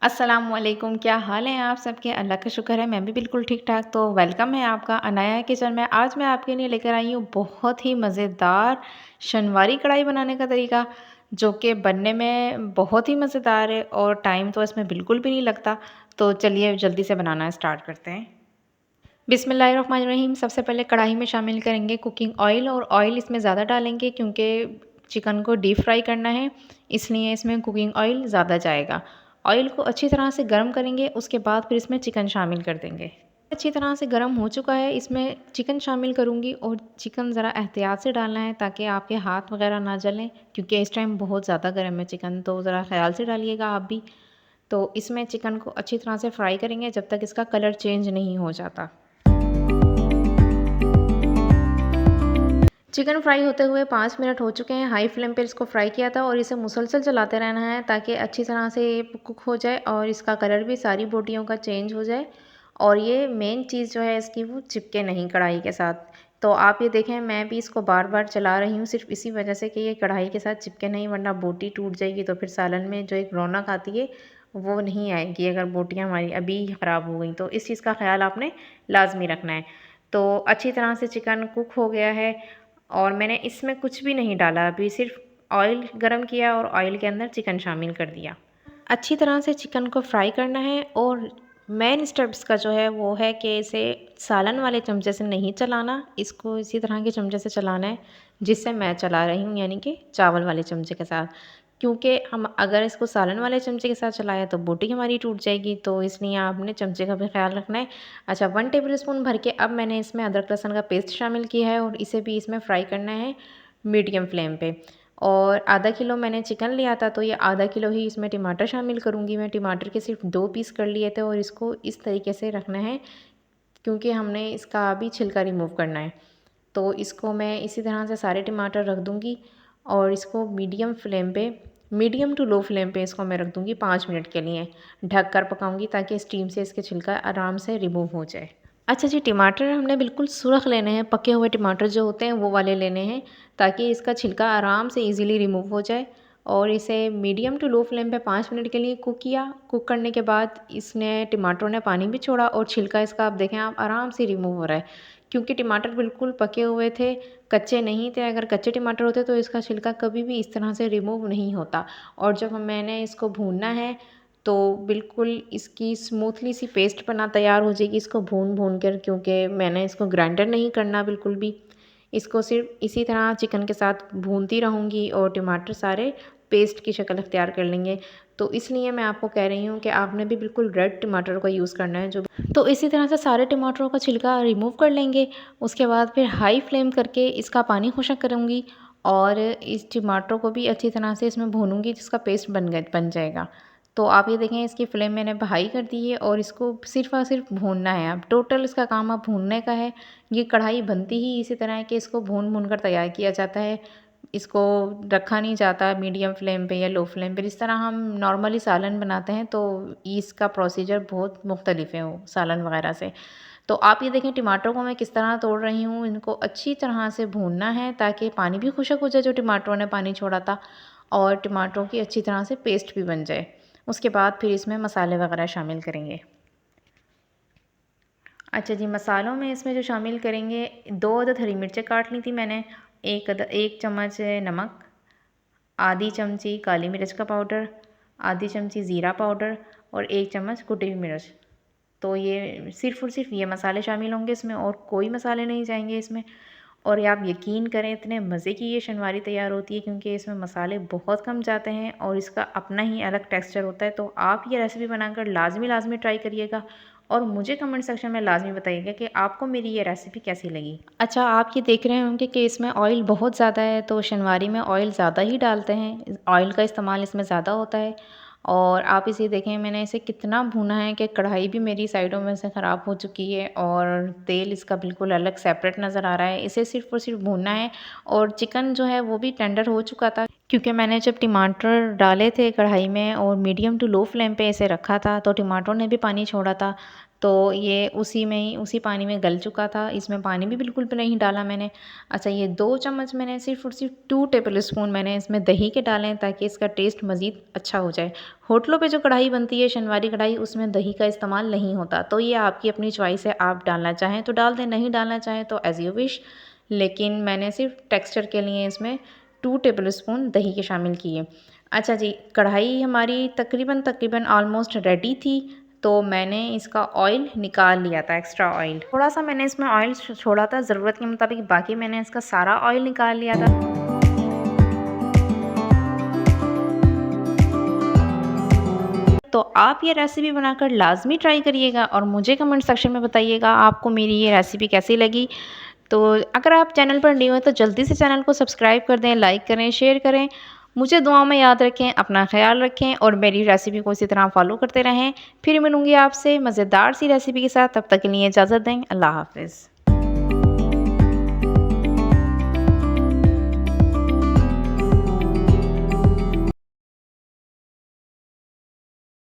अस्सलामुअलैकुम, क्या हाल है आप सबके? अल्लाह का शुक्र है मैं भी बिल्कुल ठीक-ठाक। तो वेलकम है आपका अनाया किचन में। आज मैं आपके लिए लेकर आई हूँ बहुत ही मज़ेदार शनवारी कढ़ाई बनाने का तरीका, जो कि बनने में बहुत ही मज़ेदार है और टाइम तो इसमें बिल्कुल भी नहीं लगता। तो चलिए जल्दी से बनाना स्टार्ट करते हैं। बिस्मिल्लाहिर्रहमानिर्रहीम। सबसे पहले कढ़ाई में शामिल करेंगे कुकिंग ऑयल, और ऑयल इसमें ज़्यादा डालेंगे क्योंकि चिकन को डीप फ्राई करना है, इसलिए इसमें कुकिंग ऑयल ज़्यादा जाएगा। ऑयल को अच्छी तरह से गर्म करेंगे, उसके बाद फिर इसमें चिकन शामिल कर देंगे। अच्छी तरह से गर्म हो चुका है, इसमें चिकन शामिल करूँगी, और चिकन ज़रा एहतियात से डालना है ताकि आपके हाथ वगैरह ना जलें, क्योंकि इस टाइम बहुत ज़्यादा गर्म है चिकन, तो ज़रा ख्याल से डालिएगा आप भी। तो इसमें चिकन को अच्छी तरह से फ्राई करेंगे जब तक इसका कलर चेंज नहीं हो जाता। चिकन फ्राई होते हुए 5 मिनट हो चुके हैं। हाई फ्लेम पर इसको फ्राई किया था, और इसे मुसलसल चलाते रहना है ताकि अच्छी तरह से ये कुक हो जाए और इसका कलर भी सारी बोटियों का चेंज हो जाए। और ये मेन चीज़ जो है इसकी, वो चिपके नहीं कढ़ाई के साथ। तो आप ये देखें, मैं भी इसको बार बार चला रही हूँ सिर्फ इसी वजह से कि ये कढ़ाई के साथ चिपके नहीं, वरना बोटी टूट जाएगी तो फिर सालन में जो एक रौनक आती है वो नहीं आएगी अगर बोटियाँ हमारी अभी ख़राब हो गई। तो इस चीज़ का ख्याल आपने लाजमी रखना है। तो अच्छी तरह से चिकन कुक हो गया है, और मैंने इसमें कुछ भी नहीं डाला, अभी सिर्फ ऑयल गरम किया और ऑयल के अंदर चिकन शामिल कर दिया। अच्छी तरह से चिकन को फ्राई करना है, और मेन स्टेप्स का जो है वो है कि इसे सालन वाले चमचे से नहीं चलाना, इसको इसी तरह के चमचे से चलाना है जिससे मैं चला रही हूँ, यानी कि चावल वाले चमचे के साथ। क्योंकि हम अगर इसको सालन वाले चमचे के साथ चलाया तो बोटी हमारी टूट जाएगी, तो इसलिए आपने चमचे का भी ख्याल रखना है। अच्छा, 1 टेबल स्पून भर के अब मैंने इसमें अदरक लहसुन का पेस्ट शामिल किया है, और इसे भी इसमें फ्राई करना है मीडियम फ्लेम पे। और आधा किलो मैंने चिकन लिया था, तो ये आधा किलो ही इसमें टमाटर शामिल करूँगी मैं। टमाटर के सिर्फ 2 पीस कर लिए थे, और इसको इस तरीके से रखना है क्योंकि हमने इसका अभी छिलका रिमूव करना है। तो इसको मैं इसी तरह से सारे टमाटर रख दूँगी, और इसको मीडियम टू लो फ्लेम पे इसको मैं रख दूँगी 5 मिनट के लिए। ढक कर पकाऊँगी ताकि स्टीम से इसके छिलका आराम से रिमूव हो जाए। अच्छा जी, टमाटर हमने बिल्कुल सुरख लेने हैं, पके हुए टमाटर जो होते हैं वो वाले लेने हैं, ताकि इसका छिलका आराम से इजीली रिमूव हो जाए। और इसे मीडियम टू लो फ्लेम पे 5 मिनट के लिए कुक किया। कुक करने के बाद इसने टमाटरों ने पानी भी छोड़ा, और छिलका इसका आप देखें आप आराम से रिमूव हो रहा है, क्योंकि टमाटर बिल्कुल पके हुए थे, कच्चे नहीं थे। अगर कच्चे टमाटर होते तो इसका छिलका कभी भी इस तरह से रिमूव नहीं होता। और जब मैंने इसको भूनना है तो बिल्कुल इसकी स्मूथली सी पेस्ट बना तैयार हो जाएगी इसको भून कर, क्योंकि मैंने इसको ग्राइंडर नहीं करना बिल्कुल भी। इसको सिर्फ इसी तरह चिकन के साथ भूनती रहूँगी, और टमाटर सारे पेस्ट की शक्ल अख्तियार कर लेंगे। तो इसलिए मैं आपको कह रही हूँ कि आपने भी बिल्कुल रेड टमाटर का यूज़ करना है। जो तो इसी तरह से सारे टमाटरों का छिलका रिमूव कर लेंगे। उसके बाद फिर हाई फ्लेम करके इसका पानी खुश्क करूँगी, और इस टमाटरों को भी अच्छी तरह से इसमें भूनूँगी जिसका पेस्ट बन जाएगा। तो आप ये देखें, इसकी फ्लेम मैंने हाई कर दी है, और इसको सिर्फ़ और सिर्फ भूनना है। अब टोटल इसका काम अब भूनने का है। ये कढ़ाई बनती ही इसी तरह है कि इसको भून कर तैयार किया जाता है। इसको रखा नहीं जाता मीडियम फ्लेम पे या लो फ्लेम पे। जिस तरह हम नॉर्मली सालन बनाते हैं, तो इसका प्रोसीजर बहुत मुख्तलिफ है वो सालन वगैरह से। तो आप ये देखें, टमाटरों को मैं किस तरह तोड़ रही हूँ। इनको अच्छी तरह से भूनना है ताकि पानी भी खुश्क हो जाए जो टमाटरों ने पानी छोड़ा था, और टमाटरों की अच्छी तरह से पेस्ट भी बन जाए। उसके बाद फिर इसमें मसाले वगैरह शामिल करेंगे। अच्छा जी, मसालों में इसमें जो शामिल करेंगे, 2 अदद हरी मिर्चें काट ली थी मैंने, 1 चम्मच नमक, आधी चमची काली मिर्च का पाउडर, आधी चमची ज़ीरा पाउडर, और 1 चम्मच कुटी हुई मिर्च। तो ये सिर्फ़ और सिर्फ ये मसाले शामिल होंगे इसमें, और कोई मसाले नहीं जाएंगे इसमें। और ये आप यकीन करें, इतने मज़े की ये शनवारी तैयार होती है क्योंकि इसमें मसाले बहुत कम जाते हैं, और इसका अपना ही अलग टेक्सचर होता है। तो आप ये रेसिपी बनाकर लाजमी ट्राई करिएगा, और मुझे कमेंट सेक्शन में लाजमी बताइएगा कि आपको मेरी ये रेसिपी कैसी लगी। अच्छा, आप ये देख रहे होंगे कि इसमें ऑयल बहुत ज़्यादा है, तो शनवारी में ऑयल ज़्यादा ही डालते हैं, ऑयल का इस्तेमाल इसमें ज़्यादा होता है। और आप इसे देखें, मैंने इसे कितना भूना है कि कढ़ाई भी मेरी साइडों में से ख़राब हो चुकी है, और तेल इसका बिल्कुल अलग सेपरेट नज़र आ रहा है। इसे सिर्फ़ और सिर्फ भूनना है, और चिकन जो है वो भी टेंडर हो चुका था, क्योंकि मैंने जब टमाटर डाले थे कढ़ाई में और मीडियम टू लो फ्लेम पे इसे रखा था, तो टमाटरों ने भी पानी छोड़ा था। तो ये उसी पानी में गल चुका था। इसमें पानी भी बिल्कुल भी नहीं डाला मैंने। अच्छा, ये 2 चम्मच मैंने सिर्फ़ और सिर्फ़ 2 टेबल स्पून मैंने इसमें दही के डाले हैं, ताकि इसका टेस्ट मज़ीद अच्छा हो जाए। होटलों पे जो कढ़ाई बनती है, शनवारी कढ़ाई, उसमें दही का इस्तेमाल नहीं होता। तो ये आपकी अपनी चॉइस है, आप डालना चाहें तो डाल दें, नहीं डालना चाहें तो एज़ यू विश। लेकिन मैंने सिर्फ़ टेक्सचर के लिए इसमें 2 टेबल स्पून दही के शामिल किए। अच्छा जी, कढ़ाई हमारी तकरीबन ऑलमोस्ट रेडी थी, तो मैंने इसका ऑयल निकाल लिया था, एक्स्ट्रा ऑयल। थोड़ा-सा मैंने इसमें ऑयल छोड़ा था ज़रूरत के मुताबिक, बाकी मैंने इसका सारा ऑयल निकाल लिया था। तो आप ये रेसिपी बनाकर लाज़मी ट्राई करिएगा और मुझे कमेंट सेक्शन में बताइएगा आपको मेरी ये रेसिपी कैसी लगी। तो अगर आप चैनल पर न्यू हैं तो जल्दी से चैनल को सब्सक्राइब कर दें, लाइक करें, शेयर करें। मुझे दुआओं में याद रखें, अपना ख़्याल रखें और मेरी रेसिपी को इसी तरह फ़ॉलो करते रहें। फिर मिलूँगी आपसे मज़ेदार सी रेसिपी के साथ, तब तक के लिए इजाज़त दें। अल्लाह हाफ़िज़।